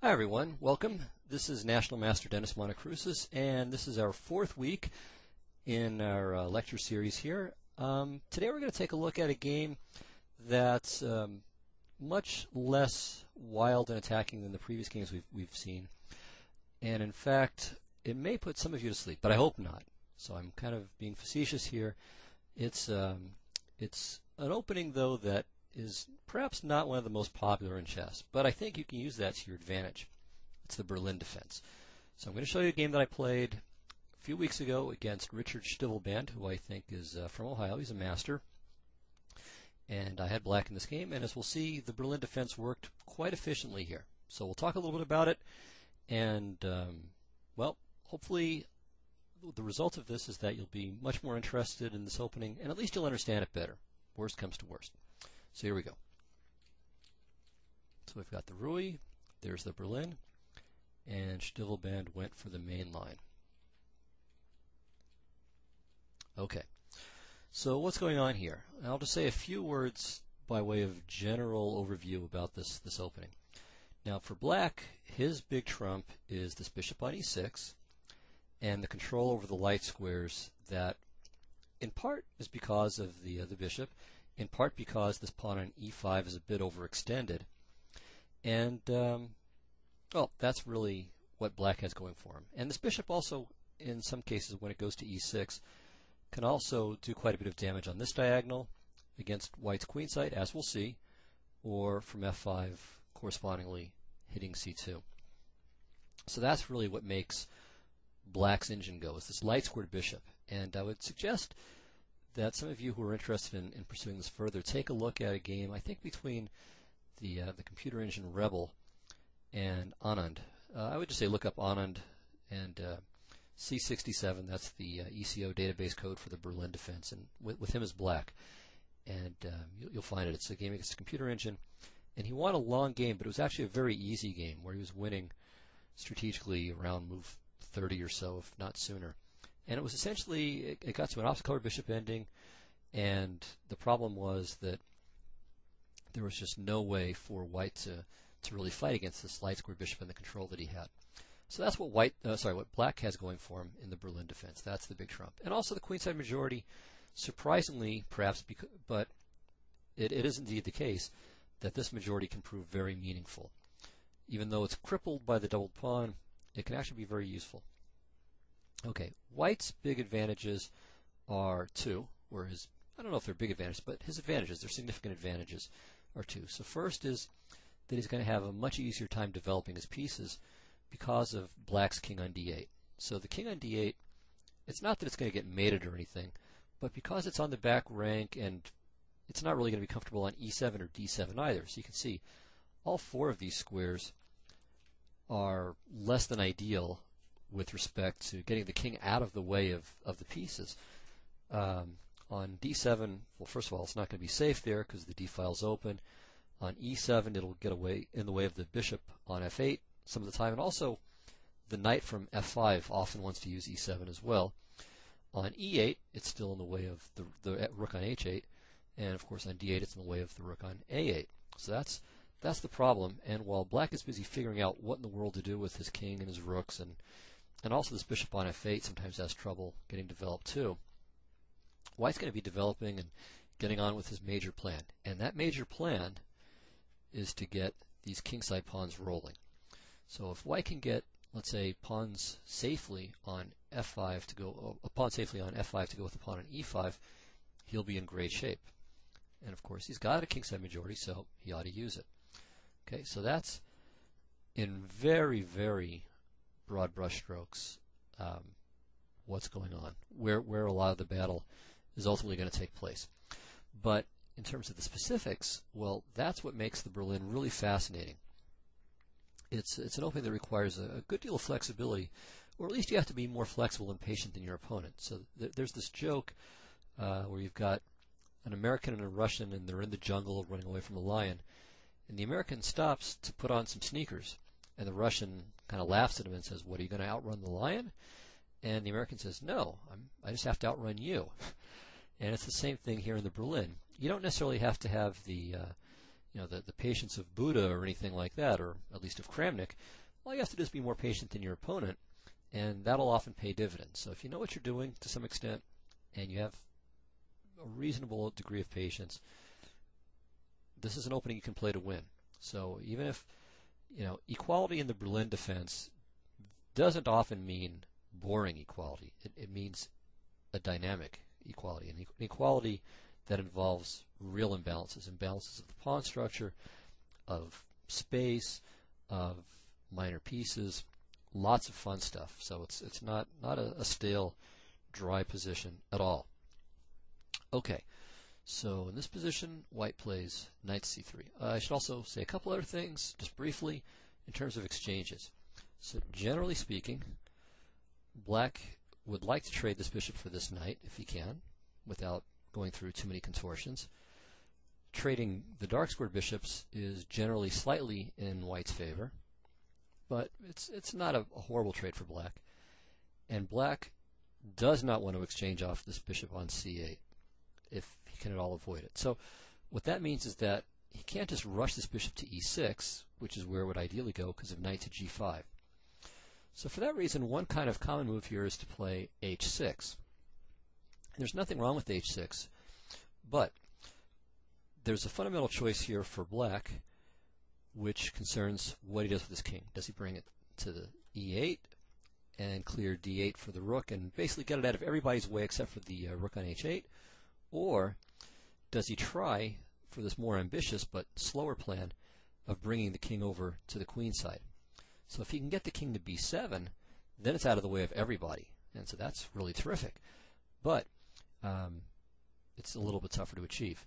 Hi everyone, welcome. This is National Master Dennis Monokroussos, and this is our fourth week in our lecture series here. Today we're going to take a look at a game that's much less wild and attacking than the previous games we've seen. And in fact, it may put some of you to sleep, but I hope not. So I'm kind of being facetious here. It's an opening, though, that is perhaps not one of the most popular in chess, but I think you can use that to your advantage. It's the Berlin defense. So I'm going to show you a game that I played a few weeks ago against Richard Stivelband, who I think is from Ohio. He's a master. And I had black in this game, and as we'll see, the Berlin defense worked quite efficiently here. So we'll talk a little bit about it, and, well, hopefully the result of this is that you'll be much more interested in this opening, and at least you'll understand it better. Worst comes to worst. So here we go. So we've got the Rui, there's the Berlin, and Stivelband went for the main line. Okay, so what's going on here? I'll just say a few words by way of general overview about this opening. Now for black, his big trump is this bishop on e6, and the control over the light squares that in part is because of the bishop, in part because this pawn on e5 is a bit overextended. And, well, that's really what black has going for him. And this bishop also, in some cases, when it goes to e6, can also do quite a bit of damage on this diagonal against white's queenside, as we'll see, or from f5 correspondingly hitting c2. So that's really what makes black's engine go, is this light squared bishop. And I would suggest that some of you who are interested in pursuing this further take a look at a game, I think, between the computer engine Rebel and Anand. I would just say look up Anand and C67, that's the ECO database code for the Berlin defense, and with him as black. And you'll find it. It's a game against the computer engine. And he won a long game, but it was actually a very easy game where he was winning strategically around move 30 or so, if not sooner. And it was essentially, it got to an opposite color bishop ending, and the problem was that there was just no way for white to really fight against this light square bishop and the control that he had. So that's what what black has going for him in the Berlin defense. That's the big trump. And also the queenside majority, surprisingly, perhaps, but it is indeed the case that this majority can prove very meaningful. Even though it's crippled by the doubled pawn, it can actually be very useful. Okay, white's big advantages are two, or his, I don't know if they're big advantages, but his advantages, their significant advantages, are two. So first is that he's going to have a much easier time developing his pieces because of black's king on d8. So the king on d8, it's not that it's going to get mated or anything, but because it's on the back rank and it's not really going to be comfortable on e7 or d7 either. So you can see all four of these squares are less than ideal with respect to getting the king out of the way of the pieces. On d7, well, first of all, it's not going to be safe there because the d file's open. On e7, it'll get away in the way of the bishop on f8 some of the time, and also the knight from f5 often wants to use e7 as well. On e8, it's still in the way of the rook on h8, and of course on d8, it's in the way of the rook on a8. So that's the problem. And while black is busy figuring out what in the world to do with his king and his rooks, and also this bishop on f8 sometimes has trouble getting developed too, white's going to be developing and getting on with his major plan. And that major plan is to get these kingside pawns rolling. So if white can get, let's say, pawns safely on f5 to go, a pawn safely on f5 to go with a pawn on e5, he'll be in great shape. And of course, he's got a kingside majority, so he ought to use it. Okay, so that's in very, very broad brushstrokes what's going on, where a lot of the battle is ultimately going to take place. But in terms of the specifics, well, that's what makes the Berlin really fascinating. It's an opening that requires a good deal of flexibility, or at least you have to be more flexible and patient than your opponent. So there's this joke where you've got an American and a Russian, and they're in the jungle running away from a lion, and the American stops to put on some sneakers, and the Russian kind of laughs at him and says, "What, are you going to outrun the lion?" And the American says, "No, I just have to outrun you." And it's the same thing here in the Berlin. You don't necessarily have to have the the patience of Buddha or anything like that, or at least of Kramnik. All you have to do is be more patient than your opponent, and that'll often pay dividends. So if you know what you're doing to some extent, and you have a reasonable degree of patience, this is an opening you can play to win. So even if, equality in the Berlin defense doesn't often mean boring equality. It means a dynamic equality, an equality that involves real imbalances of the pawn structure, of space, of minor pieces, lots of fun stuff. So it's not a stale, dry position at all. Okay, so in this position, white plays knight c3. I should also say a couple other things, just briefly, in terms of exchanges. So generally speaking, black would like to trade this bishop for this knight, if he can, without going through too many contortions. Trading the dark squared bishops is generally slightly in white's favor, but it's not a horrible trade for black. And black does not want to exchange off this bishop on c8 if he can at all avoid it. So what that means is that he can't just rush this bishop to e6, which is where it would ideally go because of knight to g5. So for that reason, one kind of common move here is to play h6. There's nothing wrong with h6, but there's a fundamental choice here for black, which concerns what he does with his king. Does he bring it to the e8 and clear d8 for the rook and basically get it out of everybody's way except for the rook on h8? Or does he try for this more ambitious but slower plan of bringing the king over to the queen side? So if he can get the king to b7, then it's out of the way of everybody, and so that's really terrific. But it's a little bit tougher to achieve.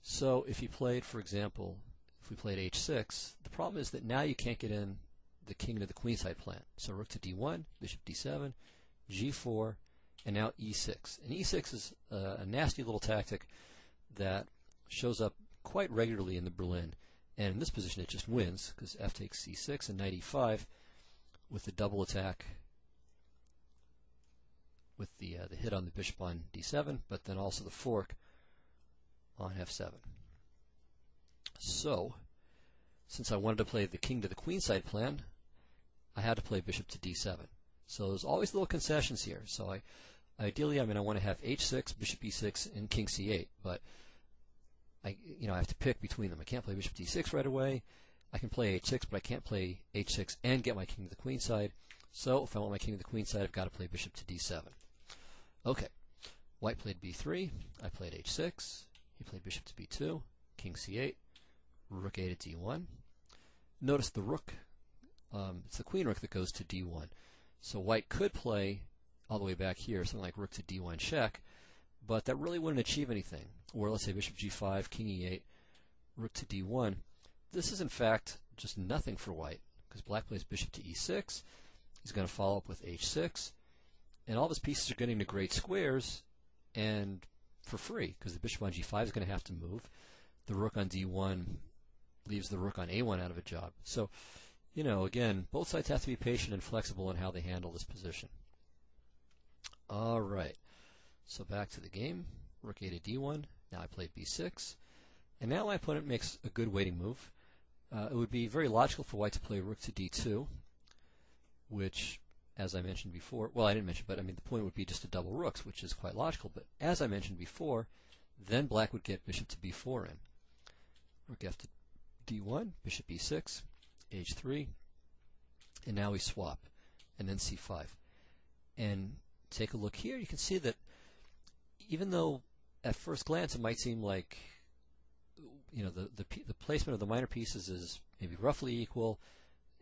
So if he played, for example, if we played h6, the problem is that now you can't get in the king to the queen side plan. So rook to d1, bishop d7, g4, and now e6. And e6 is a nasty little tactic that shows up quite regularly in the Berlin. And in this position it just wins, because f takes c6 and knight e5 with the double attack with the hit on the bishop on d7, but then also the fork on f7. So, since I wanted to play the king to the queen side plan, I had to play bishop to d7. So there's always little concessions here. So ideally, I want to have h6, bishop e6, and king c8, but I have to pick between them. I can't play bishop d6 right away. I can play h6, but I can't play h6 and get my king to the queen side. So if I want my king to the queen side, I've got to play bishop to d7. Okay, white played b3, I played h6, he played bishop to b2, king c8, rook a to d1. Notice the rook, it's the queen rook that goes to d1. So white could play all the way back here, something like rook to d1 check, but that really wouldn't achieve anything. Or let's say bishop g5, king e8, rook to d1. This is in fact just nothing for white, because black plays bishop to e6, he's going to follow up with h6, and all of his pieces are getting to great squares, and for free, because the bishop on g5 is going to have to move. The rook on d1 leaves the rook on a1 out of a job. So, again, both sides have to be patient and flexible in how they handle this position. All right, so back to the game. Rook a to d1. Now I play b6, and now my opponent makes a good waiting move. It would be very logical for white to play rook to d2, which, as I mentioned before, well, I didn't mention, but the point would be just to double rooks, which is quite logical. But as I mentioned before, then black would get bishop to b4 in. Rook f to d1, bishop e6, h3, and now we swap, and then c5. And take a look here, you can see that even though at first glance it might seem like the placement of the minor pieces is maybe roughly equal,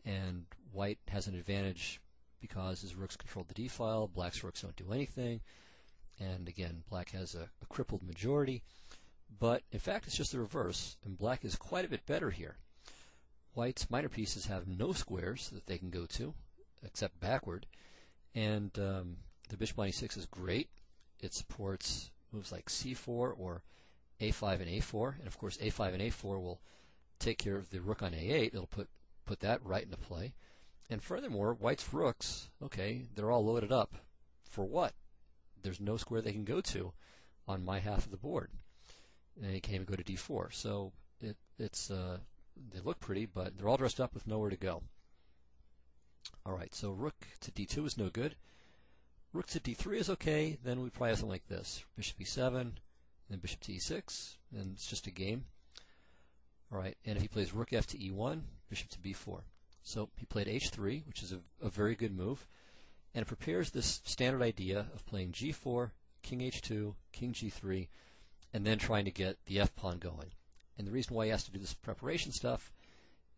and white has an advantage because his rooks control the d-file, black's rooks don't do anything, and again, black has a crippled majority. But in fact, it's just the reverse, and black is quite a bit better here. White's minor pieces have no squares that they can go to, except backward, and the bishop on e6 is great. It supports moves like c4 or a5 and a4, and of course a5 and a4 will take care of the rook on a8. It'll put that right into play. And furthermore, white's rooks, okay, they're all loaded up. For what? There's no square they can go to on my half of the board. And he can't even go to d4. So they look pretty, but they're all dressed up with nowhere to go. Alright, so rook to d2 is no good. Rook to d3 is okay, then we probably have something like this. Bishop e7, then bishop to e6, and it's just a game. Alright, and if he plays rook f to e1, bishop to b4. So he played h3, which is a very good move, and it prepares this standard idea of playing g4, king h2, king g3, and then trying to get the f-pawn going. And the reason why he has to do this preparation stuff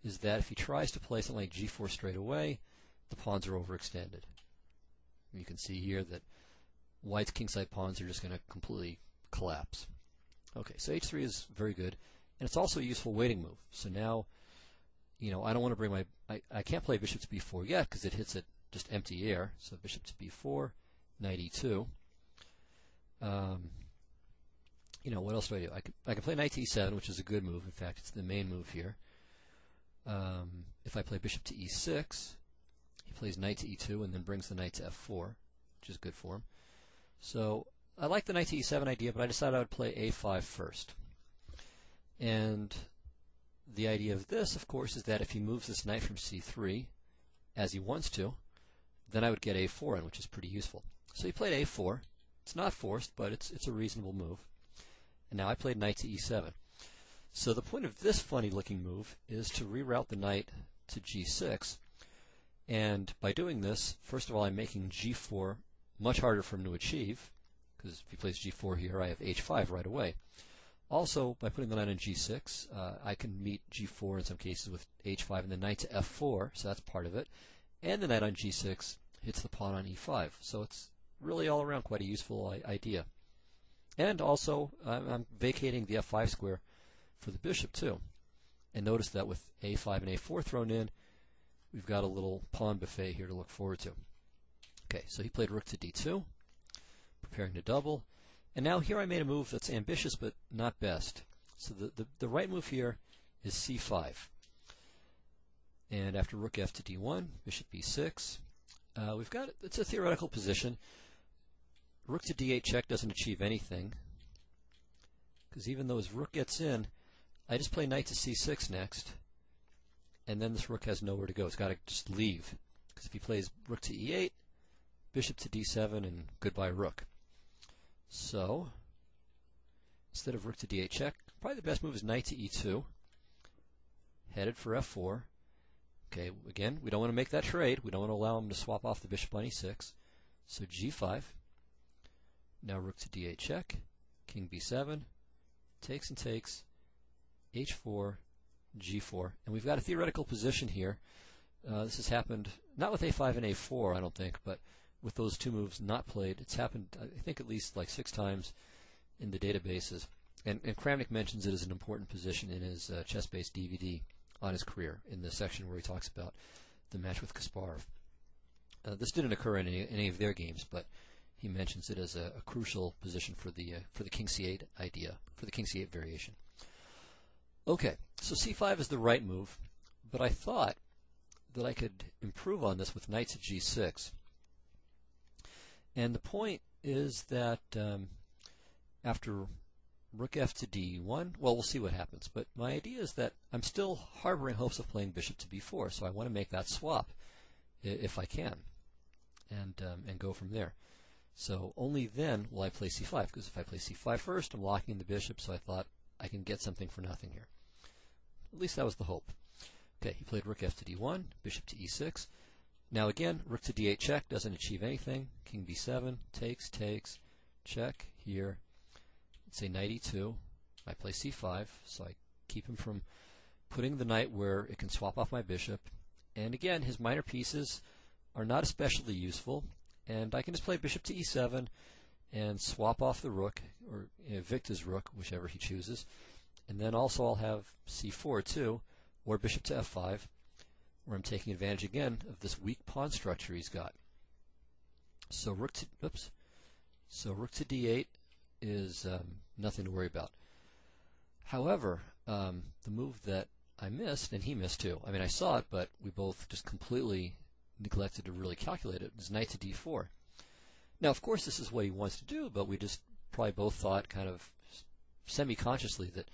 is that if he tries to play something like g4 straight away, the pawns are overextended. You can see here that white's kingside pawns are just going to completely collapse. Okay, so h3 is very good, and it's also a useful waiting move. So now, I don't want to bring I can't play bishop to b4 yet because it hits at just empty air. So bishop to b4, knight e2. What else do? I can play knight to e7, which is a good move. In fact, it's the main move here. If I play bishop to e6, he plays knight to e2 and then brings the knight to f4, which is good for him. So I like the knight to e7 idea, but I decided I would play a5 first. And the idea of this, of course, is that if he moves this knight from c3, as he wants to, then I would get a4 in, which is pretty useful. So he played a4. It's not forced, but it's a reasonable move. And now I played knight to e7. So the point of this funny-looking move is to reroute the knight to g6. And by doing this, first of all, I'm making g4 much harder for him to achieve, because if he plays g4 here, I have h5 right away. Also, by putting the knight on g6, I can meet g4 in some cases with h5 and the knight to f4, so that's part of it. And the knight on g6 hits the pawn on e5. So it's really all around quite a useful idea. And also, I'm vacating the f5 square for the bishop too. And notice that with a5 and a4 thrown in, we've got a little pawn buffet here to look forward to. Okay, so he played rook to d2, preparing to double. And now here I made a move that's ambitious but not best. So the right move here is c5. And after rook f to d1, bishop b6, it's a theoretical position. Rook to d8 check doesn't achieve anything, because even though his rook gets in, I just play knight to c6 next, and then this rook has nowhere to go. It's got to just leave, because if he plays rook to e8, bishop to d7, and goodbye rook. So, instead of rook to d8 check, probably the best move is knight to e2, headed for f4. Okay, again, we don't want to make that trade. We don't want to allow him to swap off the bishop on e6. So g5. Now rook to d8 check, king b7, takes and takes, h4, g4. And we've got a theoretical position here. This has happened, not with a5 and a4, I don't think, but with those two moves not played. It's happened, I think, at least like 6 times in the databases. And Kramnik mentions it as an important position in his chess-based DVD on his career, in the section where he talks about the match with Kasparov. This didn't occur in any of their games, but he mentions it as a crucial position for the king c8 idea, for the king c8 variation. Okay, so c5 is the right move, but I thought that I could improve on this with knight to g6. And the point is that after rook f to d1, well, we'll see what happens, but my idea is that I'm still harboring hopes of playing bishop to b4, so I want to make that swap if I can, and go from there. So only then will I play c5, because if I play c5 first, I'm locking in the bishop, so I thought I can get something for nothing here. At least that was the hope. Okay, he played rook f to d1, bishop to e6. Now again, rook to d8 check doesn't achieve anything. King b7, takes, check, here. Let's say knight e2. I play c5, so I keep him from putting the knight where it can swap off my bishop. And again, his minor pieces are not especially useful. And I can just play bishop to e7 and swap off the rook, or evict his rook, whichever he chooses. And then also I'll have c4 too, or bishop to f5, where I'm taking advantage again of this weak pawn structure he's got. So rook to d8 is nothing to worry about. However, the move that I missed, and he missed too. I mean, I saw it, but we both just completely neglected to really calculate it. Is knight to d4. Now, of course, this is what he wants to do, but we just probably both thought kind of semi-consciously that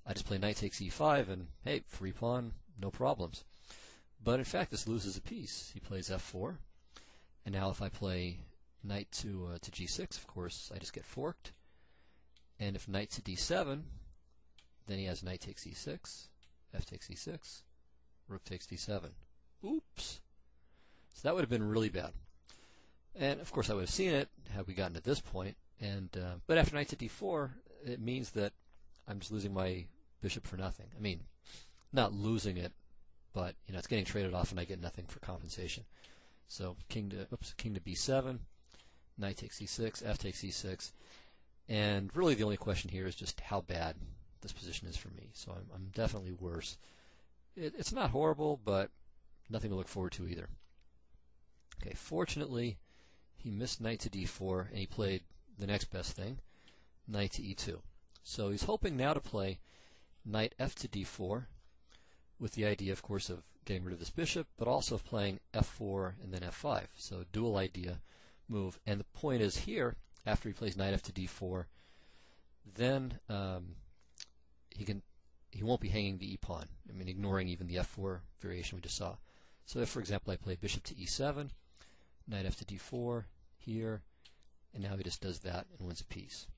I just play knight takes e5, and hey, free pawn, no problems. But in fact, this loses a piece. He plays f4, and now if I play knight to g6, of course, I just get forked. And if knight to d7, then he has knight takes e6, f takes e6, rook takes d7. Oops! So that would have been really bad. And of course, I would have seen it had we gotten to this point. And but after knight to d4, it means that I'm just losing my bishop for nothing. I mean, not losing it, but it's getting traded off, and I get nothing for compensation. So king to b7, knight takes e6, f takes e6, and really the only question here is just how bad this position is for me. So I'm definitely worse. It's not horrible, but nothing to look forward to either. Okay, fortunately, he missed knight to d4, and he played the next best thing, knight to e2. So he's hoping now to play knight f to d4, with the idea, of course, of getting rid of this bishop, but also of playing f4 and then f5. So dual idea move. And the point is here, after he plays knight f to d4, then he won't be hanging the e-pawn. I mean, ignoring even the f4 variation we just saw. So if, for example, I play bishop to e7, knight f to d4 here, and now he just does that and wins a piece.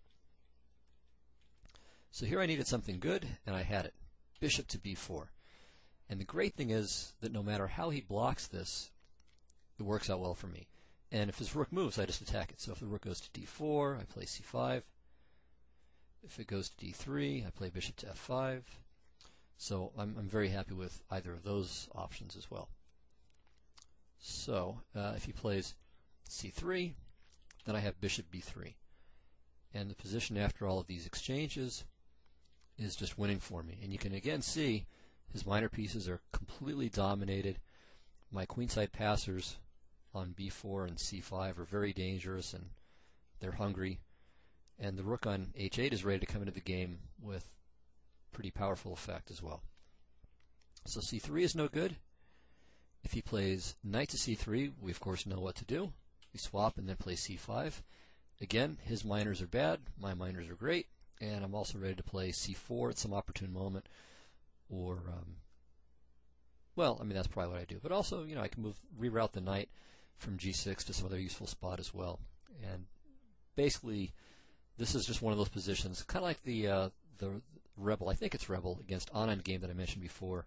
So here I needed something good, and I had it. Bishop to b4. And the great thing is that no matter how he blocks this, it works out well for me. And if his rook moves, I just attack it. So if the rook goes to d4, I play c5. If it goes to d3, I play bishop to f5. So I'm very happy with either of those options as well. So if he plays c3, then I have bishop b3. And the position after all of these exchanges is just winning for me. And you can again see his minor pieces are completely dominated. My queenside passers on b4 and c5 are very dangerous, and they're hungry. And the rook on h8 is ready to come into the game with pretty powerful effect as well. So c3 is no good. If he plays knight to c3, we of course know what to do. We swap and then play c5. Again, his minors are bad, my minors are great, and I'm also ready to play c4 at some opportune moment. Or, well, I mean, that's probably what I do. But also, I can reroute the knight from g6 to some other useful spot as well. And basically, this is just one of those positions, kind of like the Rebel, I think it's Rebel, against on-end game that I mentioned before,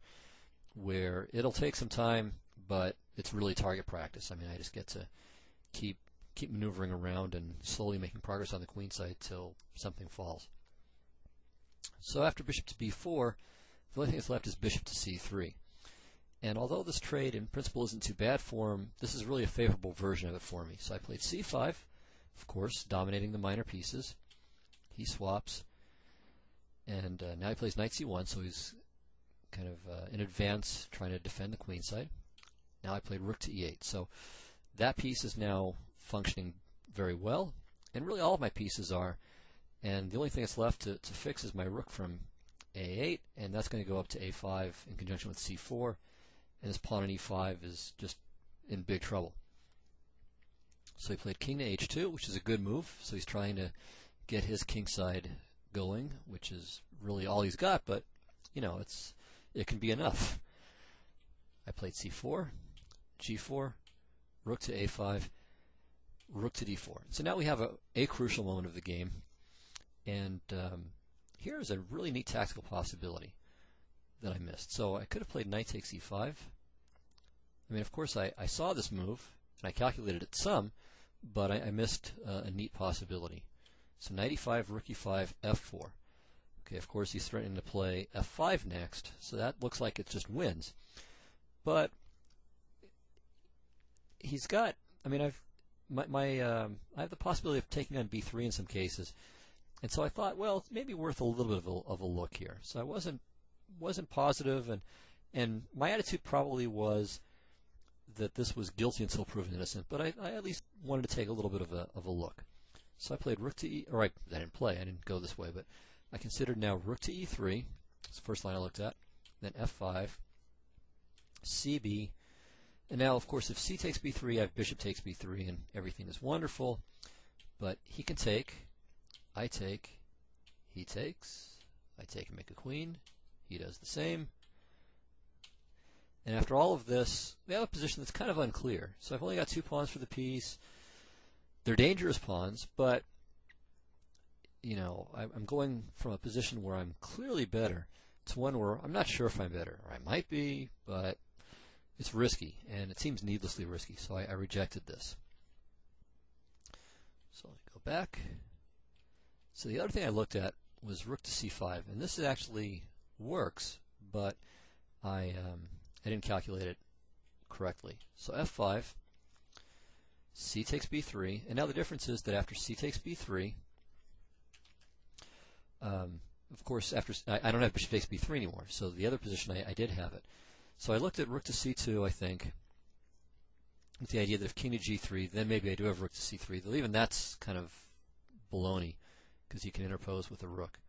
where it'll take some time, but it's really target practice. I mean, I just get to keep maneuvering around and slowly making progress on the queen side till something falls. So after bishop to b4, the only thing that's left is bishop to c3. And although this trade in principle isn't too bad for him, this is really a favorable version of it for me. So I played c5, of course, dominating the minor pieces. He swaps, and now he plays knight c1, so he's kind of in advance trying to defend the queen side. Now I played rook to e8. So that piece is now functioning very well, and really all of my pieces are. And the only thing that's left to fix is my rook from a8, and that's going to go up to a5 in conjunction with c4, and this pawn on e5 is just in big trouble. So he played king to h2, which is a good move. So he's trying to get his king side going, which is really all he's got, but it can be enough. I played c4, g4, rook to a5, rook to d4. So now we have a crucial moment of the game, and here is a really neat tactical possibility that I missed. So I could have played knight takes e5. I mean, of course, I saw this move, and I calculated it some, but I missed a neat possibility. So knight e5, rook e5, f4. Okay, of course, he's threatening to play f5 next, so that looks like it just wins. But he's got, I mean, I have the possibility of taking on b3 in some cases. And so I thought, well, it's maybe worth a little bit of a look here. So I wasn't positive, and my attitude probably was that this was guilty until proven innocent. But I at least wanted to take a little bit of a look. So I played rook to e, or I didn't play. I didn't go this way, but I considered now rook to e3. That's the first line I looked at. Then f5, cb, and now of course if c takes b3, I have bishop takes b3, and everything is wonderful. But he can take. I take, he takes, I take and make a queen. He does the same. And after all of this, we have a position that's kind of unclear. So I've only got 2 pawns for the piece. They're dangerous pawns, but you know, I'm going from a position where I'm clearly better to one where I'm not sure if I'm better, or I might be, but it's risky, and it seems needlessly risky, so I rejected this. So let me go back. So the other thing I looked at was rook to c5, and this actually works, but I didn't calculate it correctly. So f5, c takes b3, and now the difference is that after c takes b3, of course, after I don't have bishop takes b3 anymore, so the other position I did have it. So I looked at rook to c2, I think, with the idea that if king to g3, then maybe I do have rook to c3, though even that's kind of baloney, because you can interpose with a rook.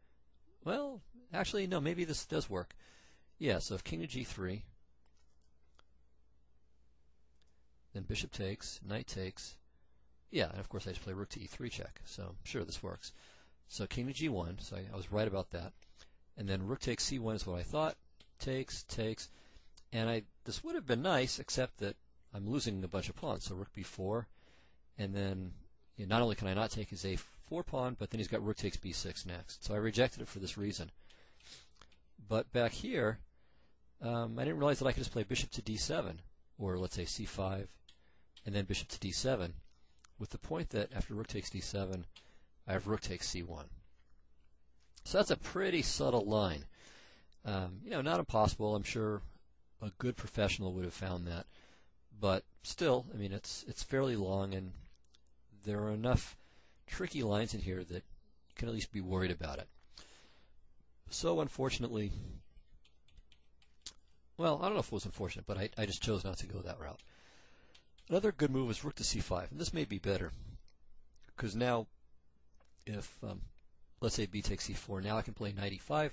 Well, actually, no, maybe this does work. Yeah, so if king to g3, then bishop takes, knight takes. Yeah, and of course I just play rook to e3 check, so sure, this works. So king to g1, so I was right about that. And then rook takes c1 is what I thought. Takes, and this would have been nice, except that I'm losing a bunch of pawns. So rook b4, and then not only can I not take his a4 pawn, but then he's got rook takes b6 next. So I rejected it for this reason. But back here, I didn't realize that I could just play bishop to d7, or let's say c5, and then bishop to d7, with the point that after rook takes d7, I have rook takes c1. So that's a pretty subtle line. Not impossible. I'm sure a good professional would have found that. But still, I mean, it's fairly long, and there are enough tricky lines in here that you can at least be worried about it. So unfortunately, well, I don't know if it was unfortunate, but I just chose not to go that route. Another good move is rook to c5, and this may be better, because now if, let's say b takes c4, now I can play knight e5,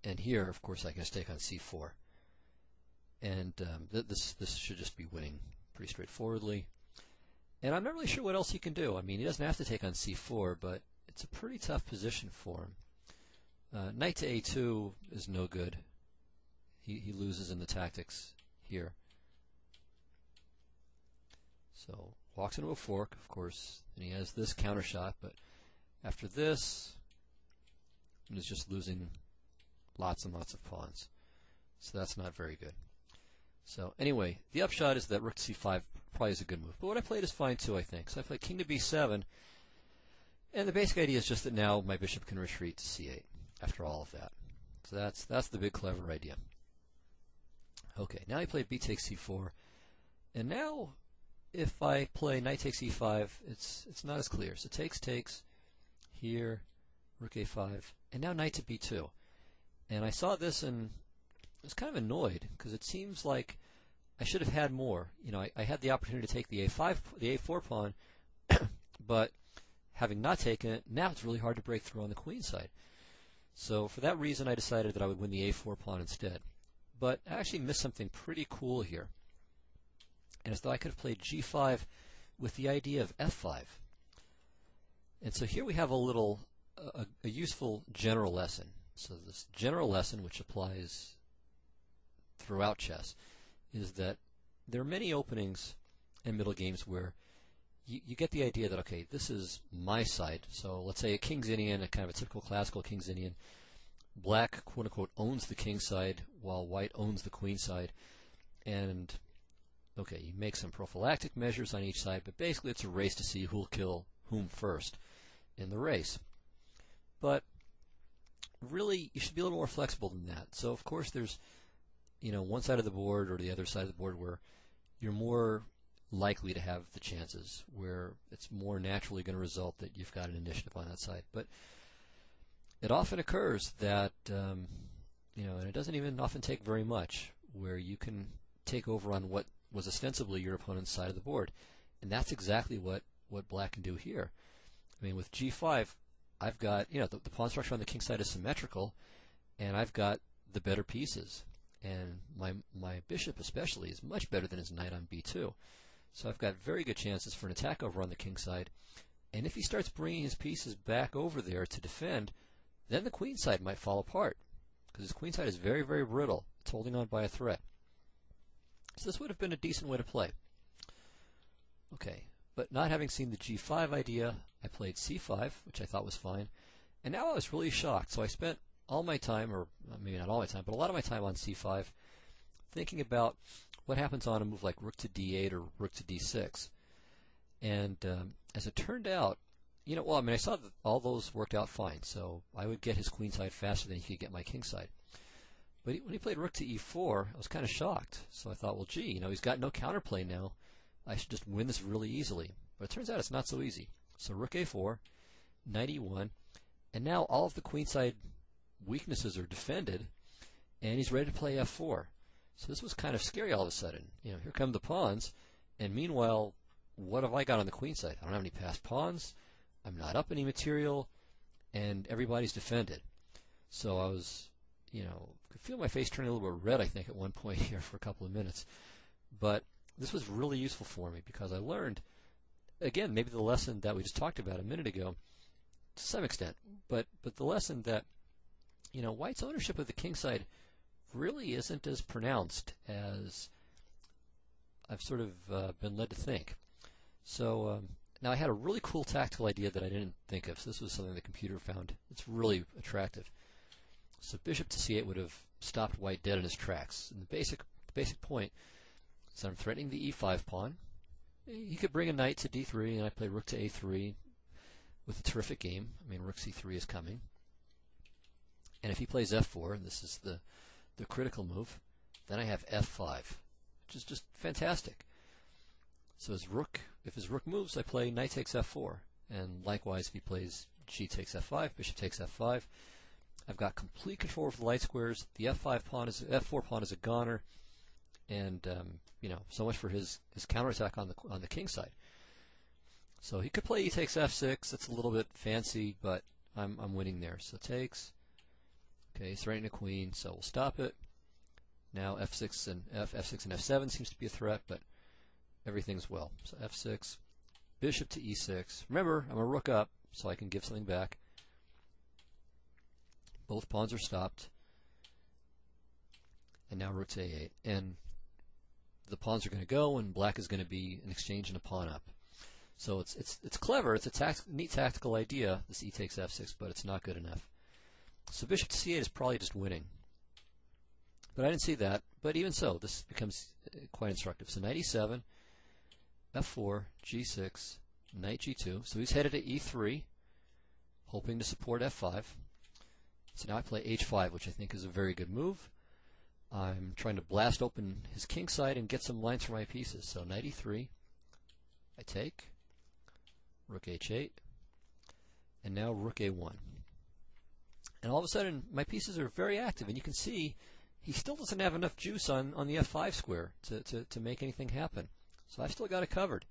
and here, of course, I can just take on c4. And this should just be winning pretty straightforwardly. And I'm not really sure what else he can do. I mean, he doesn't have to take on c4, but it's a pretty tough position for him. Knight to a2 is no good. He loses in the tactics here. So walks into a fork, of course, and he has this counter shot, but after this, he's just losing lots and lots of pawns. So that's not very good. So anyway, the upshot is that rook to c5 probably is a good move. But what I played is fine too, I think. So I played king to b7, and the basic idea is just that now my bishop can retreat to c8 after all of that. So that's the big clever idea. Okay, now I played b takes c4, and now if I play knight takes e5, it's not as clear. So takes, here, rook a5, and now knight to b2. And I saw this and I was kind of annoyed because it seems like I should have had more. I had the opportunity to take the a4 pawn, but having not taken it, now it's really hard to break through on the queen side. So for that reason, I decided that I would win the a4 pawn instead. But I actually missed something pretty cool here. And it's that I could have played g5 with the idea of f5. And so here we have a useful general lesson. So this general lesson, which applies throughout chess, is that there are many openings in middle games where you get the idea that, okay, this is my side. So let's say a king's Indian, a kind of a typical classical king's Indian. Black, quote-unquote, owns the king side, while white owns the queen side. And, okay, you make some prophylactic measures on each side, but basically it's a race to see who'll kill whom first in the race. But really, you should be a little more flexible than that. So, of course, there's one side of the board or the other side of the board where you're more likely to have the chances, where it's more naturally going to result that you've got an initiative on that side. But it often occurs that, and it doesn't even often take very much, where you can take over on what was ostensibly your opponent's side of the board. And that's exactly what black can do here. I mean, with g5, I've got, the pawn structure on the king side is symmetrical, and I've got the better pieces. And my bishop especially is much better than his knight on b2. So I've got very good chances for an attack over on the king side. And if he starts bringing his pieces back over there to defend, then the queen side might fall apart, because his queen side is very, very brittle. It's holding on by a thread. So this would have been a decent way to play. Okay, but not having seen the g5 idea, I played c5, which I thought was fine. And now I was really shocked. So I spent all my time, or maybe not all my time, but a lot of my time on c5, thinking about what happens on a move like rook to d8 or rook to d6. And as it turned out, well, I mean, I saw that all those worked out fine. So I would get his queen side faster than he could get my king side. But when he played rook to e4, I was kind of shocked. So I thought, well, gee, he's got no counterplay now. I should just win this really easily. But it turns out it's not so easy. So rook a4, knight e1, and now all of the queenside weaknesses are defended, and he's ready to play f4. So this was kind of scary all of a sudden. Here come the pawns, and meanwhile, what have I got on the queen side? I don't have any passed pawns, I'm not up any material, and everybody's defended. So I was, could feel my face turning a little bit red, I think, at one point here for a couple of minutes. But this was really useful for me because I learned, again, maybe the lesson that we just talked about a minute ago, to some extent, but the lesson that, White's ownership of the king side really isn't as pronounced as I've sort of been led to think. So now I had a really cool tactical idea that I didn't think of. So this was something the computer found. It's really attractive. So bishop to c8 would have stopped White dead in his tracks. And the basic point is I'm threatening the e5 pawn. He could bring a knight to d3, and I play rook to a3 with a terrific game. I mean, rook c3 is coming. And if he plays f4, and this is the critical move, then I have f5, which is just fantastic. So if his rook moves, I play knight takes f4. And likewise, if he plays g takes f5, bishop takes f5, I've got complete control over the light squares. The f4 pawn is a goner, and so much for his counterattack on the king side. So he could play e takes f6. It's a little bit fancy, but I'm winning there. So takes. Okay, he's threatening a queen, so we'll stop it. Now f6 and f7 seems to be a threat, but everything's well. So f6, bishop to e6. Remember, I'm a rook up, so I can give something back. Both pawns are stopped. And now rook to a8. And the pawns are going to go, and black is going to be an exchange and a pawn up. So it's clever. It's a neat tactical idea, this e takes f6, but it's not good enough. So bishop to c8 is probably just winning. But I didn't see that. But even so, this becomes quite instructive. So knight e7, f4, g6, knight g2. So he's headed to e3, hoping to support f5. So now I play h5, which I think is a very good move. I'm trying to blast open his king side and get some lines for my pieces. So knight e3, I take, rook h8, and now rook a1. And all of a sudden, my pieces are very active, and you can see he still doesn't have enough juice on the f5 square to make anything happen. So I've still got it covered.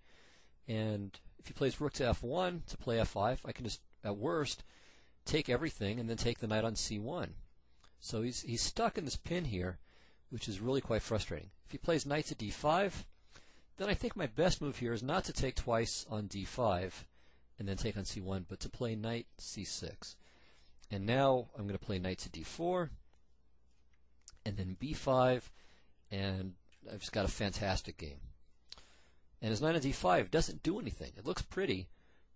And if he plays rook to f1 to play f5, I can just, at worst, take everything and then take the knight on c1. So he's stuck in this pin here, which is really quite frustrating. If he plays knight to d5, then I think my best move here is not to take twice on d5 and then take on c1, but to play knight c6. And now I'm going to play knight to d4, and then b5, and I've just got a fantastic game. And his knight on d5 doesn't do anything. It looks pretty,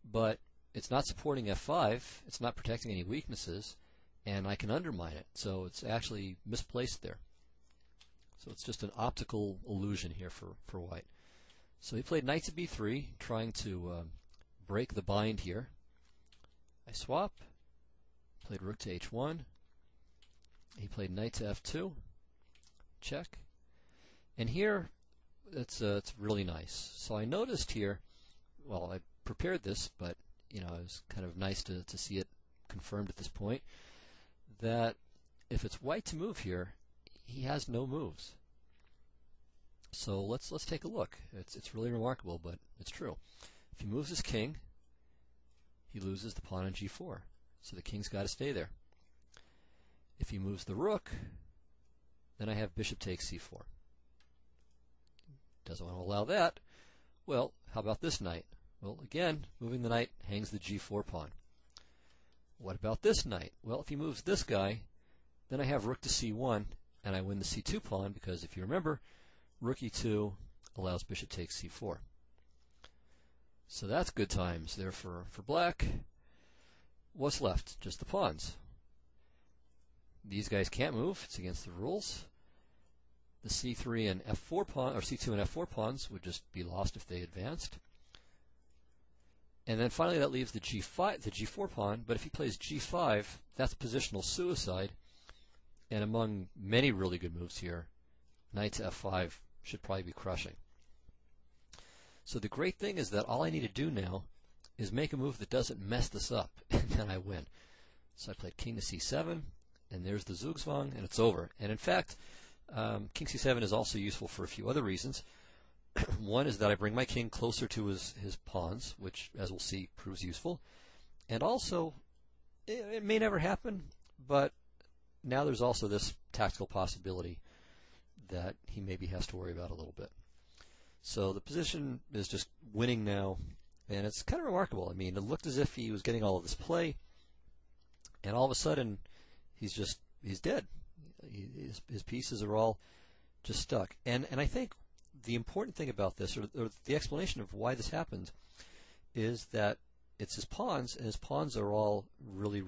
but it's not supporting f5, it's not protecting any weaknesses, and I can undermine it. So it's actually misplaced there. So it's just an optical illusion here for White. So he played knight to b3, trying to break the bind here. I swap. Played rook to h1. He played knight to f2. Check. And here, it's really nice. So I noticed here, well, I prepared this, but it was kind of nice to see it confirmed at this point, that if it's White to move here, he has no moves. So let's take a look. It's really remarkable, but it's true. If he moves his king, he loses the pawn on g4. So the king's got to stay there. If he moves the rook, then I have bishop takes c4. Doesn't want to allow that. Well, how about this knight? Well, again, moving the knight hangs the g4 pawn. What about this knight? Well, if he moves this guy, then I have rook to c1, and I win the c2 pawn because, if you remember, rook e2 allows bishop takes c4. So that's good times there for black. What's left? Just the pawns. These guys can't move. It's against the rules. The c3 and f4 pawn, or c2 and f4 pawns would just be lost if they advanced. And then finally that leaves the g5, the g4 pawn, but if he plays g5, that's positional suicide. And among many really good moves here, knight to f5 should probably be crushing. So the great thing is that all I need to do now is make a move that doesn't mess this up, and then I win. So I played king to c7, and there's the Zugzwang, and it's over. And in fact, king c7 is also useful for a few other reasons. One is that I bring my king closer to his pawns, which, as we'll see, proves useful. And also, it may never happen, but now there's also this tactical possibility that he maybe has to worry about a little bit. So the position is just winning now, and it's kind of remarkable. I mean, it looked as if he was getting all of this play, and all of a sudden, he's dead. His pieces are all just stuck. And I think the important thing about this, or the explanation of why this happened, is that it's his pawns, and his pawns are all really,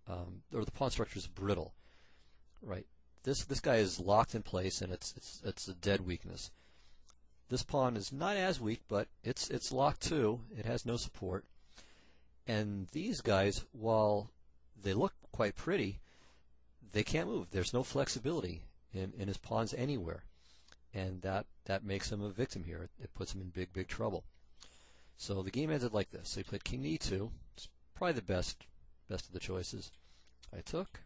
or the pawn structure is brittle, right? This guy is locked in place, and it's a dead weakness. This pawn is not as weak, but it's locked too. It has no support. And these guys, while they look quite pretty, they can't move. There's no flexibility in his pawns anywhere. And that makes him a victim here. It puts him in big trouble. So the game ended like this. So he played king to e2. It's probably the best of the choices. I took.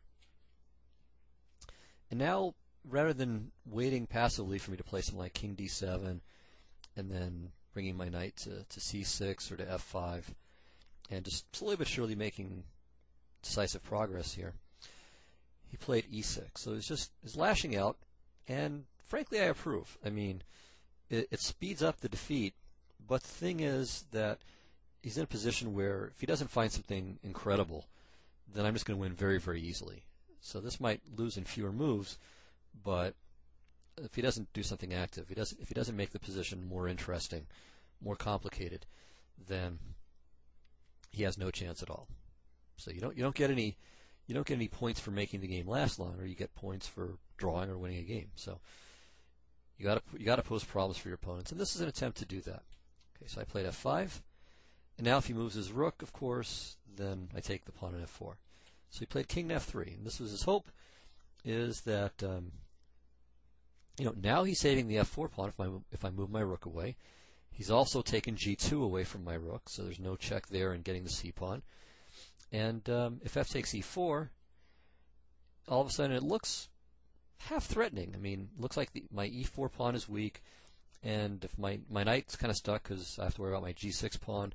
And now, rather than waiting passively for me to play something like king d7, and then bringing my knight to c6 or to f5, and just slowly but surely making decisive progress here, he played e6. So he's lashing out, and frankly, I approve. I mean, it speeds up the defeat, but the thing is that he's in a position where if he doesn't find something incredible, then I'm just going to win very easily. So this might lose in fewer moves, but if he doesn't do something active, if he doesn't make the position more interesting, more complicated, then he has no chance at all. So you don't get any points for making the game last longer. You get points for drawing or winning a game. So you got to pose problems for your opponents, and this is an attempt to do that. Okay, so I played f5, and now if he moves his rook, of course, then I take the pawn on f4. So he played king to f3, and this was his hope, is that now he's saving the f4 pawn if I move my rook away. He's also taken g2 away from my rook, so there's no check there in getting the c pawn. And if f takes e4, all of a sudden it looks half threatening. I mean, it looks like my e4 pawn is weak, and if my knight's kind of stuck because I have to worry about my g6 pawn.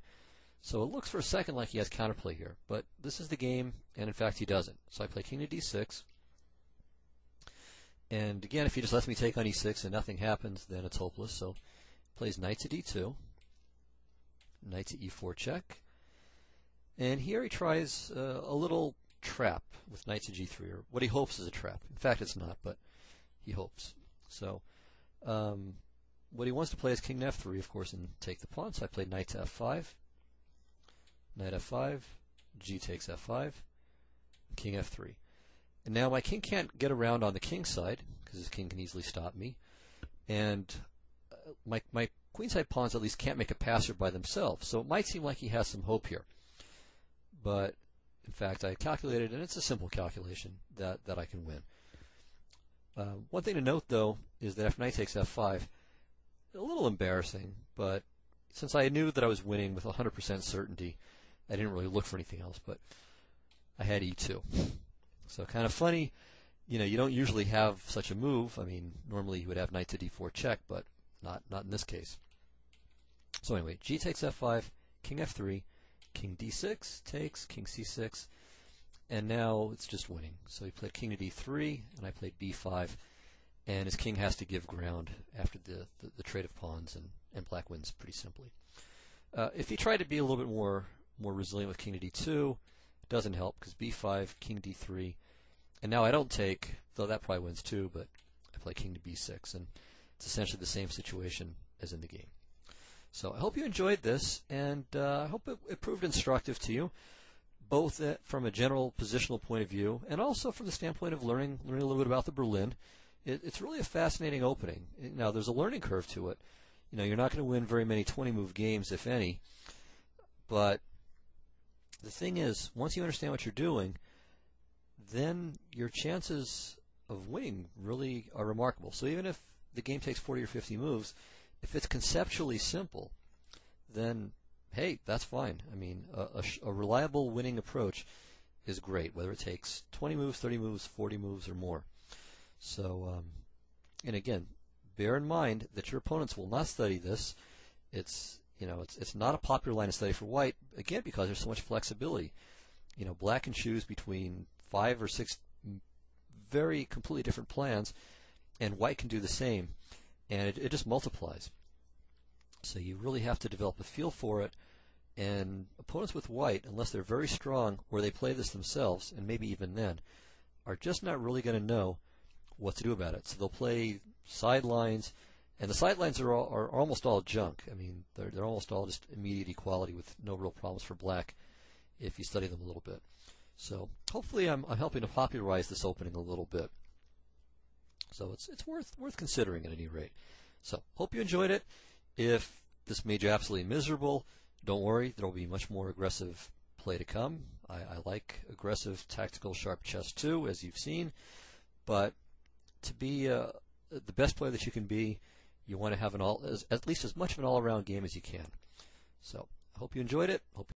So it looks for a second like he has counterplay here, but this is the game, and in fact he doesn't. So I play king to d6, and again, if he just lets me take on e6 and nothing happens, then it's hopeless. So he plays knight to d2, knight to e4 check, and here he tries a little trap with knight to g3, or what he hopes is a trap. In fact, it's not, but he hopes. So what he wants to play is king to f3, of course, and take the pawn. So I played knight to f5, knight f5, g takes f5, king f3. And now my king can't get around on the king side, because his king can easily stop me. And my queenside pawns at least can't make a passer by themselves. So it might seem like he has some hope here. But in fact, I calculated, and it's a simple calculation, that I can win. One thing to note, though, is that if knight takes f5, a little embarrassing, but since I knew that I was winning with 100% certainty, I didn't really look for anything else, but I had e2. So kind of funny, you don't usually have such a move. I mean, normally you would have knight to d4 check, but not in this case. So anyway, g takes f5, king f3, king d6 takes, king c6, and now it's just winning. So he played king to d3, and I played b5, and his king has to give ground after the trade of pawns, and black wins pretty simply. If you try to be a little bit more resilient with king to d2, it doesn't help because b5, king d3, and now I don't take, though that probably wins too, but I play king to b6, and it's essentially the same situation as in the game. So I hope you enjoyed this, and I hope it proved instructive to you, both from a general positional point of view and also from the standpoint of learning a little bit about the Berlin. It's really a fascinating opening. Now, there's a learning curve to it. You're not going to win very many 20-move games, if any, but the thing is, once you understand what you're doing, then your chances of winning really are remarkable. So even if the game takes 40 or 50 moves, if it's conceptually simple, then hey, that's fine. I mean, a reliable winning approach is great, whether it takes 20 moves, 30 moves, 40 moves, or more. So, and again, bear in mind that your opponents will not study this. It's not a popular line of study for white, again, because there's so much flexibility. Black can choose between 5 or 6 very completely different plans, and white can do the same, and it just multiplies. So you really have to develop a feel for it, and opponents with white, unless they're very strong or they play this themselves, and maybe even then, are just not really going to know what to do about it. So they'll play sidelines, and the sidelines are almost all junk. I mean, they're almost all just immediate equality with no real problems for black if you study them a little bit. So hopefully I'm helping to popularize this opening a little bit. So it's worth considering at any rate. So hope you enjoyed it. If this made you absolutely miserable, don't worry, there will be much more aggressive play to come. I like aggressive, tactical, sharp chess too, as you've seen. But to be the best player that you can be, you want to have at least as much of an all-around game as you can. So I hope you enjoyed it. Hope